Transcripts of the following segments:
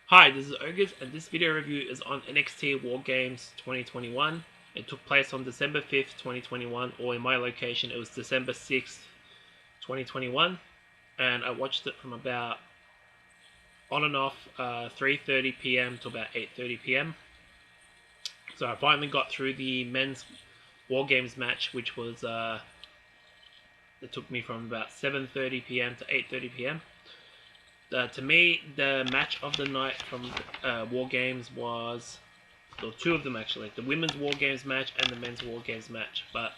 Hi, this is Ogres, and this video review is on NXT WarGames 2021. It took place on December 5th, 2021, or in my location, it was December 6th, 2021, and I watched it from about on and off 3:30 p.m. to about 8:30 p.m. So I finally got through the men's WarGames match, which was it took me from about 7:30 p.m. to 8:30 p.m. To me, the match of the night from War Games was, well, two of them actually, the women's War Games match and the men's War Games match. But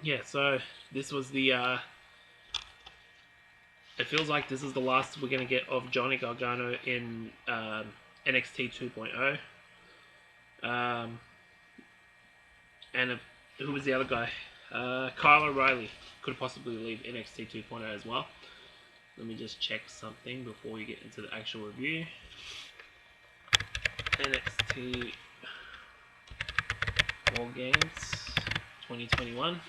yeah, so this was the. It feels like this is the last we're gonna get of Johnny Gargano in NXT 2.0. Um, and who was the other guy? Kyle O'Reilly could possibly leave NXT 2.0 as well. Let me just check something before we get into the actual review. NXT WarGames 2021.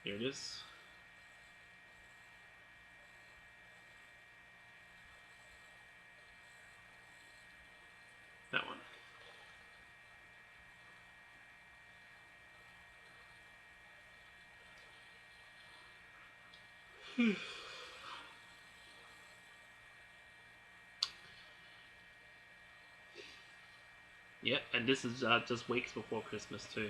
Here it is. That one. Yeah, and this is just weeks before Christmas too.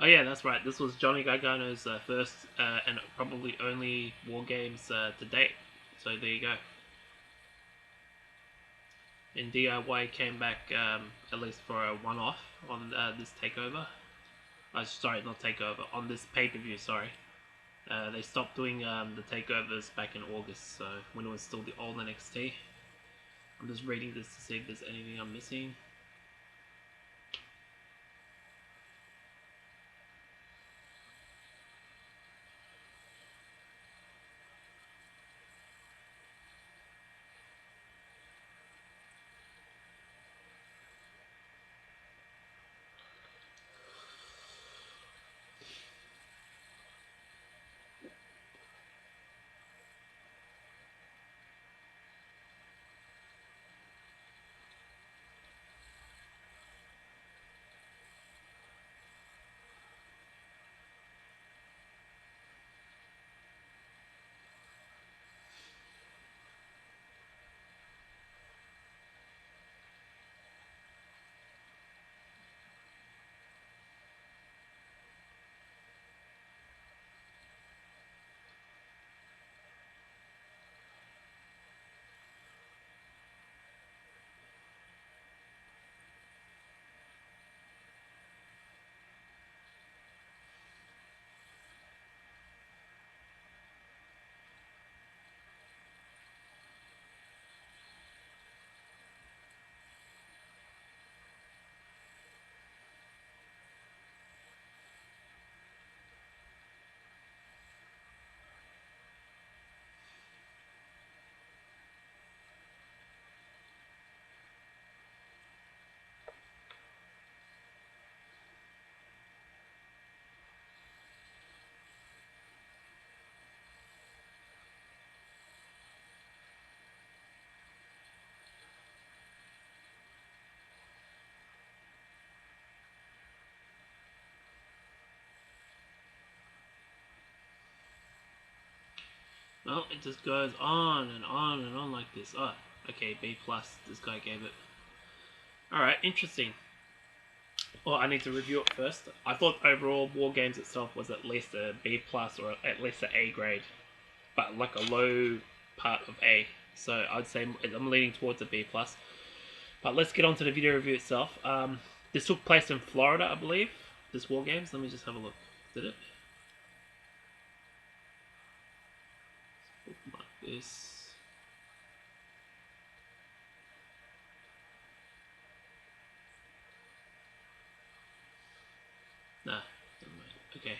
Oh yeah, that's right. This was Johnny Gargano's first and probably only War Games to date. So there you go. And DIY came back at least for a one-off on this takeover. Sorry, not takeover. On this pay-per-view. Sorry. They stopped doing the takeovers back in August, so when it was still the old NXT. I'm just reading this to see if there's anything I'm missing. Well, it just goes on and on and on like this. Oh, okay, B plus. This guy gave it. All right, interesting. Well, I need to review it first. I thought overall War Games itself was at least a B plus or at least an A grade, but like a low part of A. So I'd say I'm leaning towards a B plus. But let's get on to the video review itself. This took place in Florida, I believe. This War Games. Let me just have a look. Did it? Like this. Nah, never mind. Okay.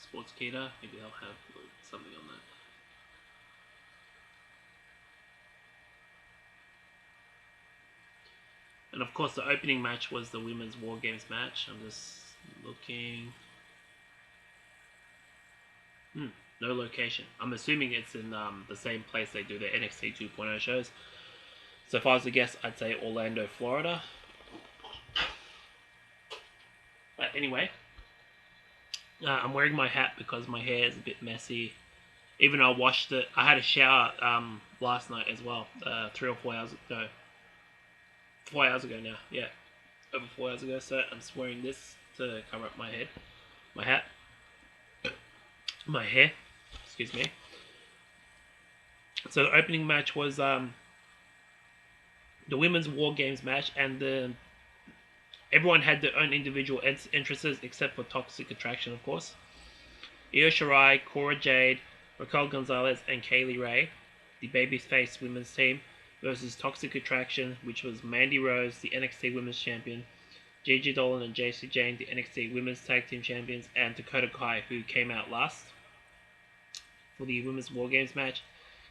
Sportskeeda, maybe they'll have something on that. And of course, the opening match was the Women's War Games match. I'm just looking. No location. I'm assuming it's in the same place they do their NXT 2.0 shows. So if I was to guess, I'd say Orlando, Florida. But anyway, I'm wearing my hat because my hair is a bit messy. Even though I washed it, I had a shower last night as well. 3 or 4 hours ago. 4 hours ago now. Yeah, over 4 hours ago. So I'm just wearing this to cover up my head, my hat, my hair. Excuse me. So the opening match was the Women's War Games match, and everyone had their own individual entrances except for Toxic Attraction, of course. Io Shirai, Cora Jade, Raquel Gonzalez, and Kaylee Ray, the babyface women's team, versus Toxic Attraction, which was Mandy Rose, the NXT Women's Champion, Gigi Dolan and Jacy Jayne, the NXT Women's Tag Team Champions, and Dakota Kai, who came out last for the Women's War Games match.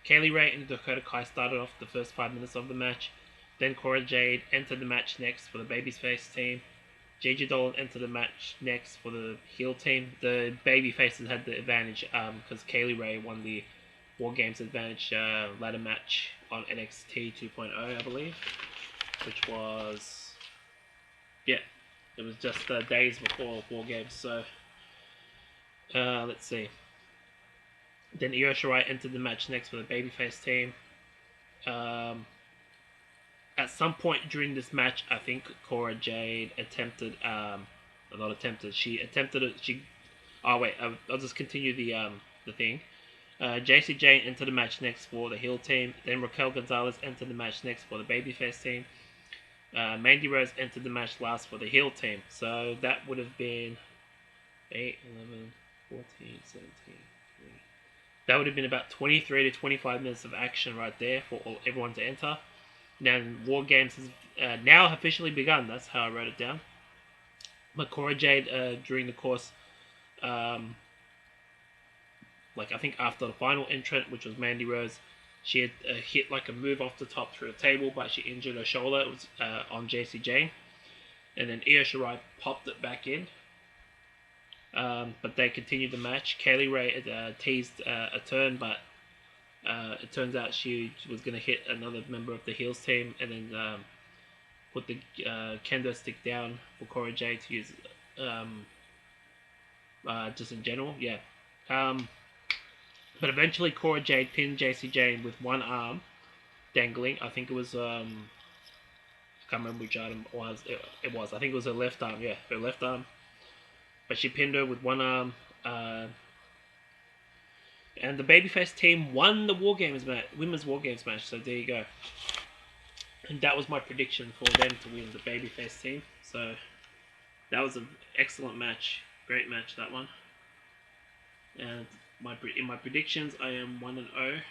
Kaylee Ray and Dakota Kai started off the first 5 minutes of the match. Then Cora Jade entered the match next for the babyface team. Gigi Dolan entered the match next for the heel team. The babyfaces had the advantage because Kaylee Ray won the War Games Advantage ladder match on NXT 2.0, I believe, which was, yeah, it was just days before War Games. So let's see. Then Io Shirai entered the match next for the babyface team. At some point during this match, I think Cora Jade attempted, not attempted, she attempted it, oh wait, I'll just continue the thing. Jacy Jayne entered the match next for the heel team. Then Raquel Gonzalez entered the match next for the babyface team. Mandy Rose entered the match last for the heel team. So that would have been 8, 11, 14, 17, 3. That would have been about 23 to 25 minutes of action right there for everyone to enter. Now, War Games has now officially begun. That's how I wrote it down. But Cora Jade, during the course, like I think after the final entrant, which was Mandy Rose, she had hit like a move off the top through the table, but she injured her shoulder. It was on Jacy Jayne. And then Io Shirai popped it back in. But they continued the match. Kaylee Ray teased a turn, but it turns out she was going to hit another member of the heels team and then put the kendo stick down for Cora Jade to use just in general. Yeah. But eventually Cora Jade pinned Jacy Jayne with one arm dangling. I think it was, I can't remember which item it was. It was. I think it was her left arm. Yeah, her left arm. But she pinned her with one arm. And the babyface team won the Women's War Games match. So there you go. And that was my prediction for them to win, the babyface team. So that was an excellent match. Great match, that one. And in my predictions, I am 1-0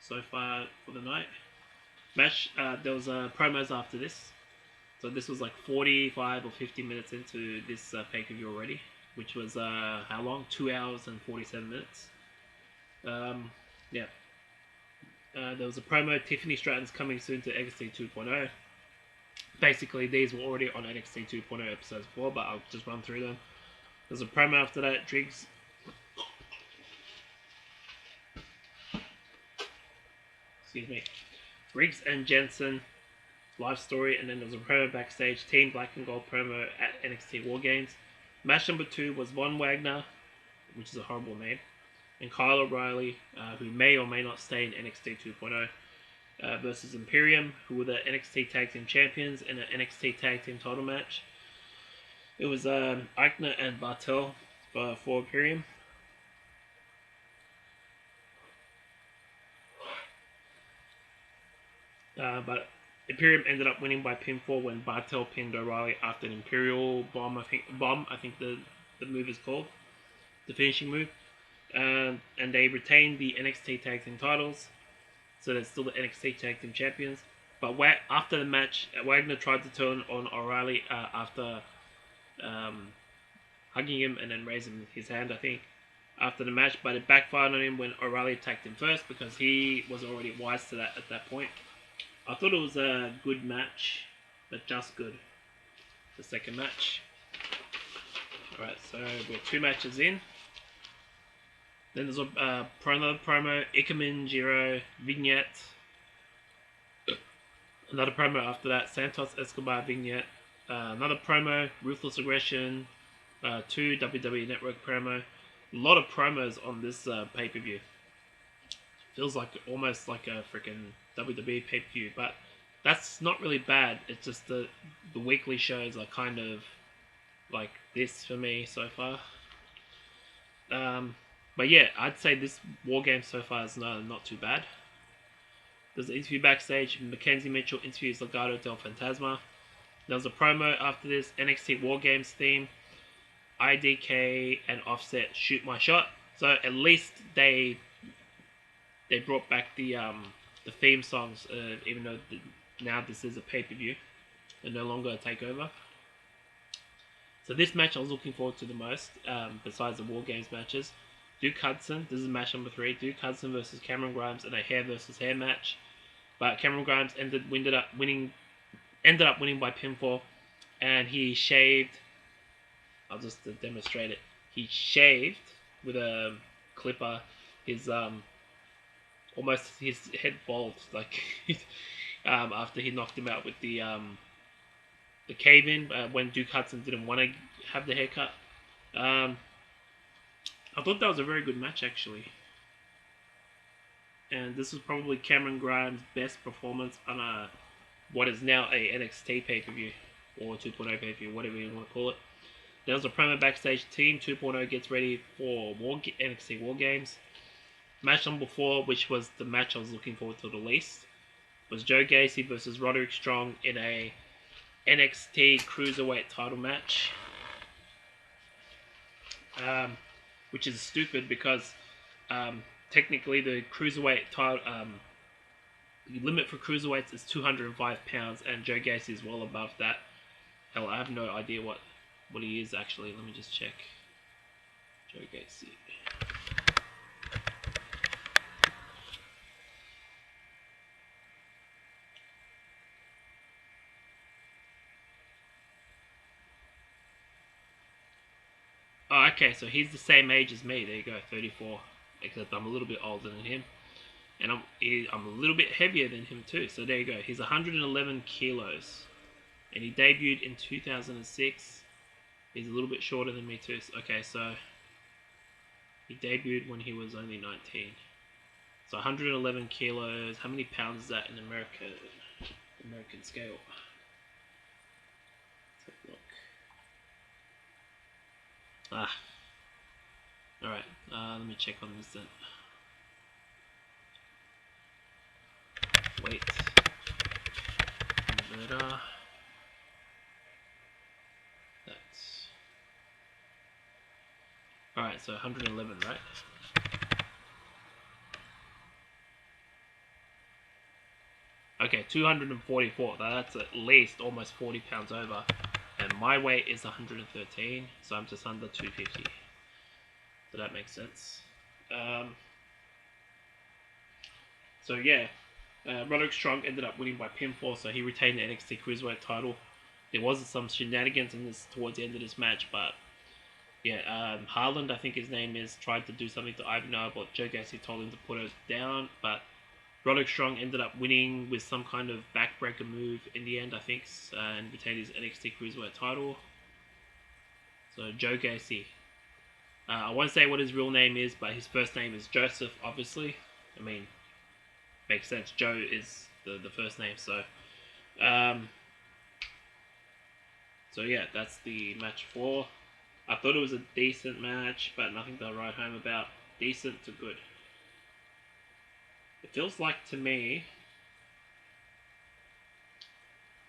so far for the night. Match, there was promos after this. So this was like 45 or 50 minutes into this pay-per-view already, which was how long? 2 hours and 47 minutes. Yeah. There was a promo. Tiffany Stratton's coming soon to NXT 2.0. Basically, these were already on NXT 2.0 episodes before, but I'll just run through them. There's a promo after that. excuse me, Briggs and Jensen live story, and then there was a promo backstage, Team Black and Gold promo at NXT WarGames. Match number 2 was Von Wagner, which is a horrible name, and Kyle O'Reilly, who may or may not stay in NXT 2.0, versus Imperium, who were the NXT Tag Team Champions in an NXT Tag Team title match. It was Eichner and Bartel for Imperium. But Imperium ended up winning by pinfall when Bartel pinned O'Reilly after an Imperial bomb. I think the move is called, the finishing move. And they retained the NXT Tag Team titles, so they're still the NXT Tag Team Champions. But after the match, Wagner tried to turn on O'Reilly after hugging him and then raising his hand, I think, after the match, but it backfired on him when O'Reilly attacked him first because he was already wise to that at that point. I thought it was a good match, but just good. The second match. Alright, so we're 2 matches in. Then there's another promo, Ikemen Jiro vignette. Another promo after that, Santos Escobar vignette. Another promo, Ruthless Aggression. 2 WWE Network promo. A lot of promos on this pay-per-view. Feels like almost like a freaking WWE pay-per-view, but that's not really bad. It's just the weekly shows are kind of like this for me so far. But yeah, I'd say this War Game so far is not too bad. There's an interview backstage. Mackenzie Mitchell interviews Legado del Fantasma. There was a promo after this, NXT War Games theme. IDK and Offset Shoot My Shot. So at least they brought back the theme songs, even though now this is a pay-per-view and no longer a takeover. So this match I was looking forward to the most, besides the War Games matches. Duke Hudson, this is match number 3. Duke Hudson versus Cameron Grimes in a hair versus hair match. But Cameron Grimes ended up winning by pinfall, and he shaved. I'll just demonstrate it. He shaved with a clipper his almost his head bald, like after he knocked him out with the cave-in when Duke Hudson didn't want to have the haircut. I thought that was a very good match actually, and this was probably Cameron Grimes' best performance on what is now a NXT pay-per-view or 2.0 pay-per-view, whatever you want to call it. There was a promo backstage. Team 2.0 gets ready for NXT War Games. Match number 4, which was the match I was looking forward to the least, was Joe Gacy versus Roderick Strong in a NXT Cruiserweight title match. Which is stupid because technically the Cruiserweight title, the limit for Cruiserweights is 205 pounds, and Joe Gacy is well above that. Hell, I have no idea what he is actually. Let me just check. Joe Gacy. Oh, okay, so he's the same age as me. There you go, 34. Except I'm a little bit older than him. And I'm a little bit heavier than him too. So there you go. He's 111 kilos. And he debuted in 2006. He's a little bit shorter than me too. Okay, so he debuted when he was only 19. So 111 kilos. How many pounds is that in American scale? Let's have a look. Alright, let me check on this then. Wait. Converter. That's... Alright, so 111, right? Okay, 244. That's at least almost 40 pounds over. And my weight is 113, so I'm just under 250. So that makes sense. So yeah, Roderick Strong ended up winning by pinfall, so he retained the NXT Cruiserweight title. There was some shenanigans in this towards the end of this match, but yeah, Harland, I think his name is, tried to do something to Ivanov, but Joe Gacy told him to put it down, but Roderick Strong ended up winning with some kind of backbreaker move in the end, I think, and retained his NXT Cruiserweight title. So Joe Gacy. I won't say what his real name is, but his first name is Joseph, obviously. I mean, makes sense. Joe is the first name, so... So yeah, that's the match 4. I thought it was a decent match, but nothing to write home about. Decent to good. It feels like to me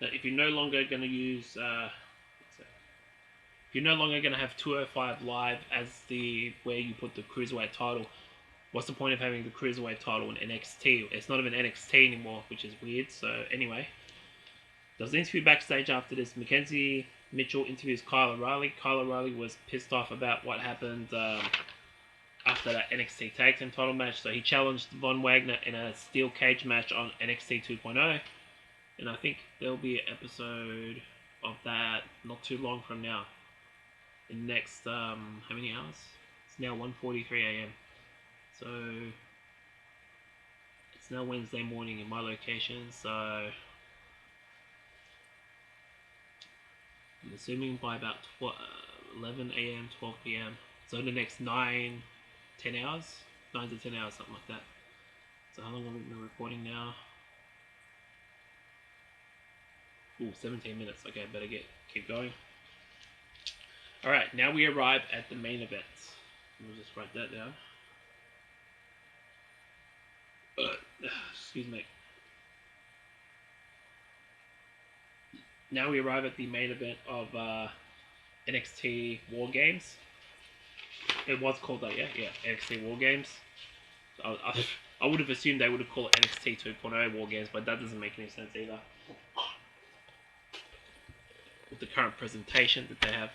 that if you're no longer going to use, if you're no longer going to have 205 Live as the where you put the Cruiserweight title, what's the point of having the Cruiserweight title in NXT? It's not even NXT anymore, which is weird. So anyway, there was an interview backstage after this. Mackenzie Mitchell interviews Kyle O'Reilly. Kyle O'Reilly was pissed off about what happened after that NXT Tag Team title match, so he challenged Von Wagner in a steel cage match on NXT 2.0, and I think there'll be an episode of that not too long from now. In the next, how many hours? It's now 1:43 a.m. So, it's now Wednesday morning in my location, so I'm assuming by about 11 a.m., 12 p.m. So the next 9 to 10 hours, something like that. So how long have we been recording now? Ooh, 17 minutes. Okay, better keep going. Alright, now we arrive at the main event. We'll just write that down. Excuse me. Now we arrive at the main event of NXT WarGames. It was called that, yeah, NXT WarGames. I would have assumed they would have called it NXT 2.0 WarGames, but that doesn't make any sense either. With the current presentation that they have.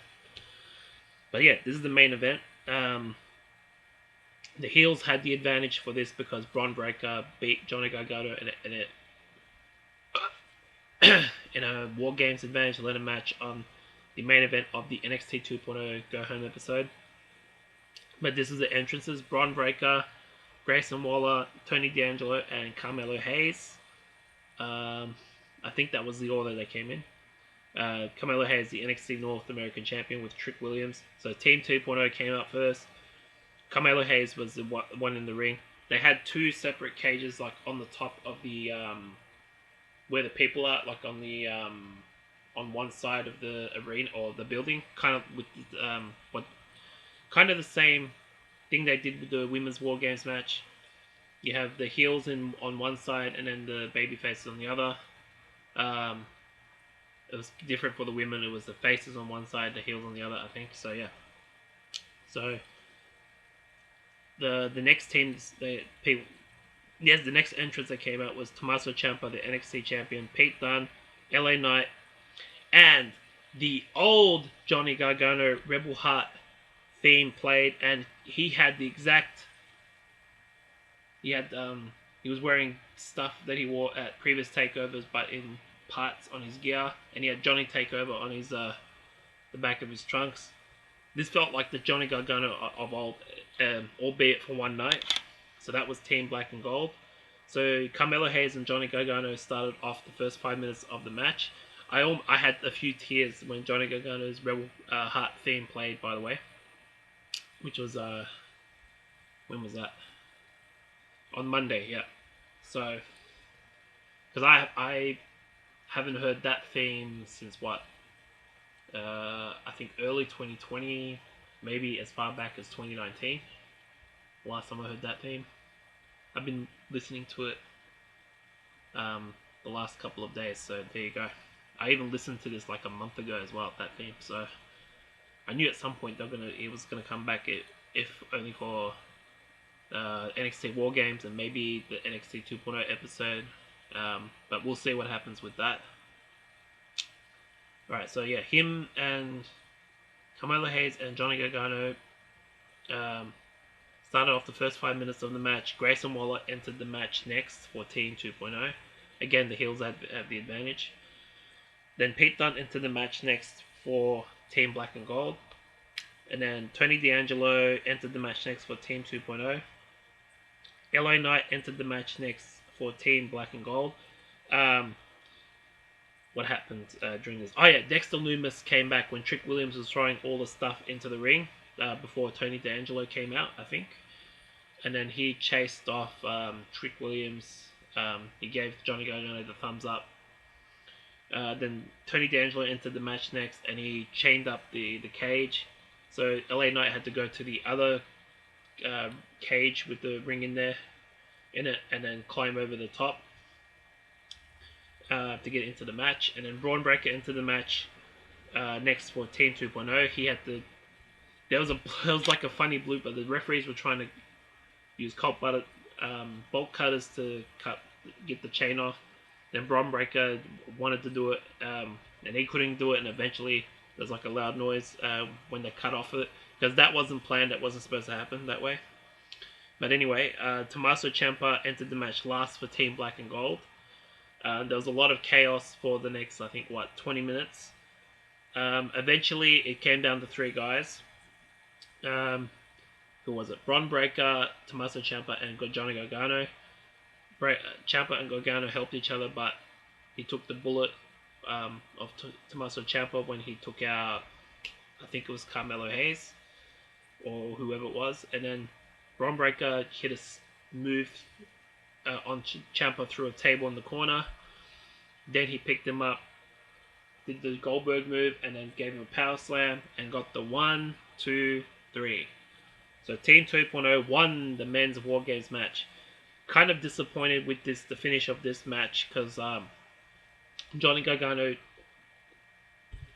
But yeah, this is the main event. The heels had the advantage for this because Bron Breakker beat Johnny Gargano in a WarGames advantage ladder match on the main event of the NXT 2.0 Go Home episode. But this is the entrances: Bron Breakker, Grayson Waller, Tony D'Angelo, and Carmelo Hayes. I think that was the order they came in. Carmelo Hayes, the NXT North American Champion, with Trick Williams. So Team 2.0 came out first. Carmelo Hayes was the one in the ring. They had 2 separate cages, like on the top of the where the people are, like on the on one side of the arena or the building, kind of with what kind of the same thing they did with the women's War Games match. You have the heels on one side and then the baby faces on the other. It was different for the women. It was the faces on one side, the heels on the other, I think. So yeah. So the next teams, the next entrance that came out was Tommaso Ciampa, the NXT champion, Pete Dunne, LA Knight, and the old Johnny Gargano Rebel Heart theme played, and he had the exact. He was wearing stuff that he wore at previous takeovers, but in parts on his gear, and he had Johnny Takeover on his the back of his trunks. This felt like the Johnny Gargano of old, albeit for one night. So that was Team Black and Gold. So Carmelo Hayes and Johnny Gargano started off the first 5 minutes of the match. I had a few tears when Johnny Gargano's Rebel Heart theme played, by the way. Which was, when was that? On Monday, yeah. So, because I haven't heard that theme since what? I think early 2020, maybe as far back as 2019. Last time I heard that theme. I've been listening to it the last couple of days, so there you go. I even listened to this like a month ago as well, that theme. So I knew at some point it was gonna come back, if only for NXT WarGames and maybe the NXT 2.0 episode. But we'll see what happens with that. Alright, so yeah, him and Carmelo Hayes and Johnny Gargano started off the first 5 minutes of the match. Grayson Waller entered the match next for Team 2.0. Again, the heels have the advantage. Then Pete Dunne entered the match next for Team Black and Gold. And then Tony D'Angelo entered the match next for Team 2.0. LA Knight entered the match next for Team Black and Gold. What happened during this? Oh yeah, Dexter Lumis came back when Trick Williams was throwing all the stuff into the ring before Tony D'Angelo came out, I think. And then he chased off Trick Williams. He gave Johnny Gargano the thumbs up. Then Tony D'Angelo entered the match next, and he chained up the cage. So LA Knight had to go to the other cage with the ring in it, and then climb over the top to get into the match. And then Braun Breaker entered the match next for Team 2.0. He had to. There was like a funny blooper. The referees were trying to use bolt cutters to get the chain off. Then Braun Breaker wanted to do it, and he couldn't do it. And eventually, there's like a loud noise when they cut off it, because that wasn't planned. That wasn't supposed to happen that way. But anyway, Tommaso Ciampa entered the match last for Team Black and Gold. There was a lot of chaos for the next, I think, 20 minutes. Eventually, it came down to 3 guys. Who was it? Braun Breaker, Tommaso Ciampa, and Johnny Gargano. Ciampa and Gargano helped each other, but he took the bullet of Tommaso Ciampa when he took out, I think it was Carmelo Hayes, or whoever it was. And then Braun Breaker hit a move on Ciampa through a table in the corner. Then he picked him up, did the Goldberg move, and then gave him a power slam, and got the 1, 2, 3. So Team 2.0 won the men's WarGames match. Kind of disappointed with the finish of this match, because Johnny Gargano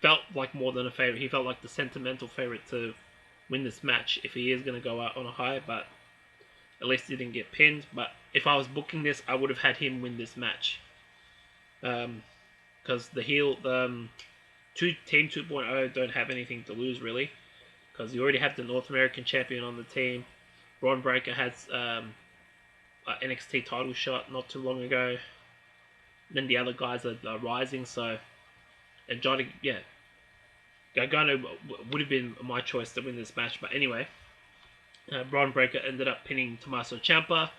felt like more than a favorite. He felt like the sentimental favorite to win this match if he is going to go out on a high, but at least he didn't get pinned. But if I was booking this, I would have had him win this match. Because Team 2.0 don't have anything to lose, really. Because you already have the North American champion on the team. Braun Breaker has an NXT title shot not too long ago. Then the other guys are rising, so... And Johnny, yeah. Gargano would have been my choice to win this match, but anyway. Braun Breaker ended up pinning Tommaso Ciampa,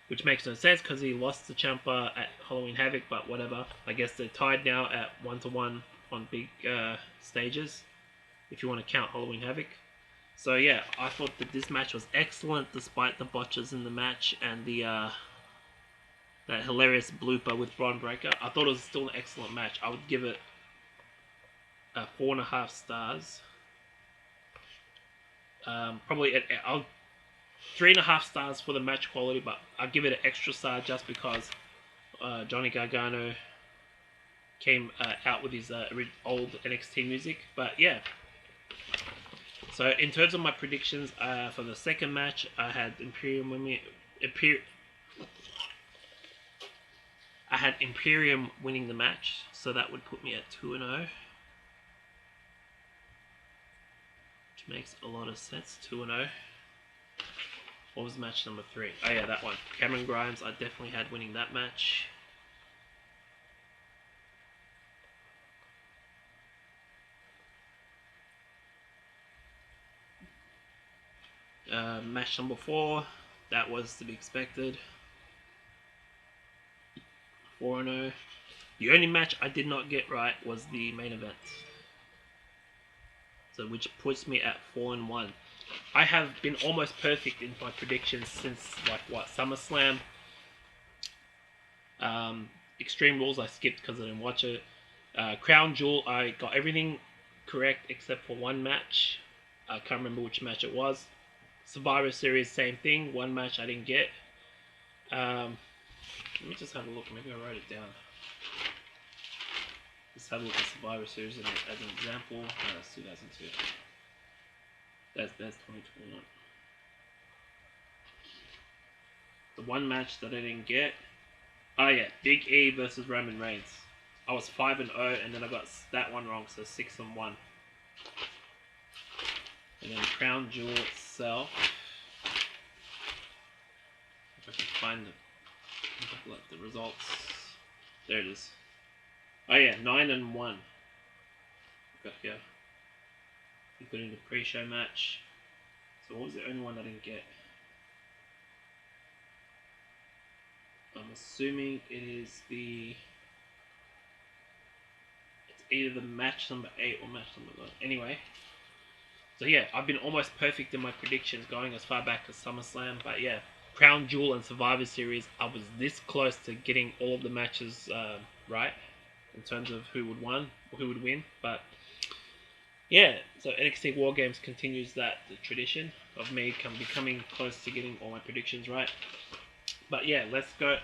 which makes no sense because he lost to Ciampa at Halloween Havoc, but whatever. I guess they're tied now at 1-1 on big stages, if you want to count Halloween Havoc. So yeah, I thought that this match was excellent despite the botches in the match and the that hilarious blooper with Braun Breaker. I thought it was still an excellent match. I would give it 4.5 stars. Probably I'll 3.5 stars for the match quality, but I'll give it an extra star just because Johnny Gargano came out with his old NXT music. But yeah. So in terms of my predictions for the second match, I had Imperium winning the match, so that would put me at 2-0, which makes a lot of sense. 2-0. What was match number 3? Oh yeah, that one. Cameron Grimes, I definitely had winning that match. Match number 4, that was to be expected. 4-0. The only match I did not get right was the main event, so which puts me at 4-1. I have been almost perfect in my predictions since SummerSlam. Extreme Rules I skipped because I didn't watch it. Crown Jewel I got everything correct except for one match. I can't remember which match it was. Survivor Series, same thing. One match I didn't get. Let me just have a look. Maybe I wrote it down. Let's have a look at Survivor Series as an example. That's 2002. That's 2021. The one match that I didn't get. Oh yeah, Big E versus Roman Reigns. I was 5-0, and then I got that one wrong, so 6-1. And then Crown Jewel itself. If I can find the results. There it is. Oh yeah, 9-1. Got here. Including the pre-show match. So what was the only one I didn't get? I'm assuming it's either the match number 8 or match number 9. Anyway, so yeah, I've been almost perfect in my predictions going as far back as SummerSlam. But yeah, Crown Jewel and Survivor Series, I was this close to getting all of the matches right in terms of who would win. But yeah, so NXT WarGames continues the tradition of me becoming close to getting all my predictions right. But yeah, let's go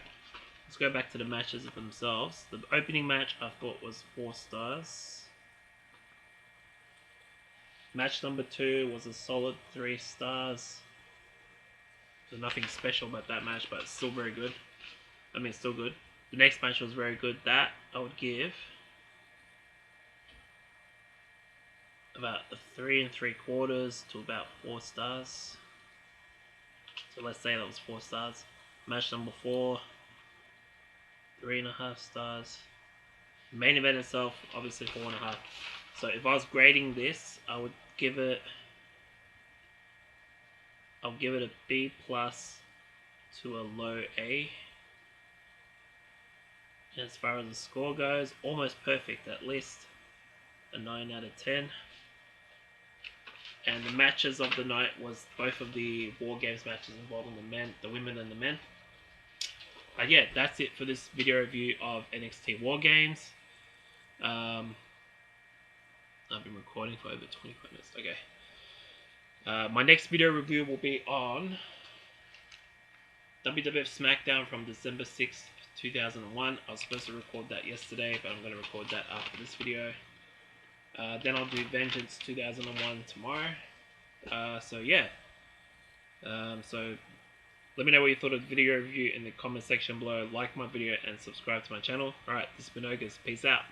back to the matches themselves. The opening match I thought was 4 stars. Match number 2 was a solid 3 stars. There's nothing special about that match, but it's still very good. I mean, it's still good. The next match was very good. That I would give about a 3 3/4 to about 4 stars. So let's say that was 4 stars. Match number 4, 3.5 stars. Main event itself, obviously 4.5. So if I was grading this, I'll give it a B plus to a low A. And as far as the score goes, almost perfect, at least a 9 out of 10. And the matches of the night was both of the WarGames matches involving the women and the men. Yeah, that's it for this video review of NXT WarGames. I've been recording for over 25 minutes. Okay. My next video review will be on WWF SmackDown from December 6th, 2001. I was supposed to record that yesterday, but I'm going to record that after this video. Then I'll do Vengeance 2001 tomorrow. So yeah. So let me know what you thought of the video review in the comment section below. Like my video and subscribe to my channel. Alright, this has been Ogres. Peace out.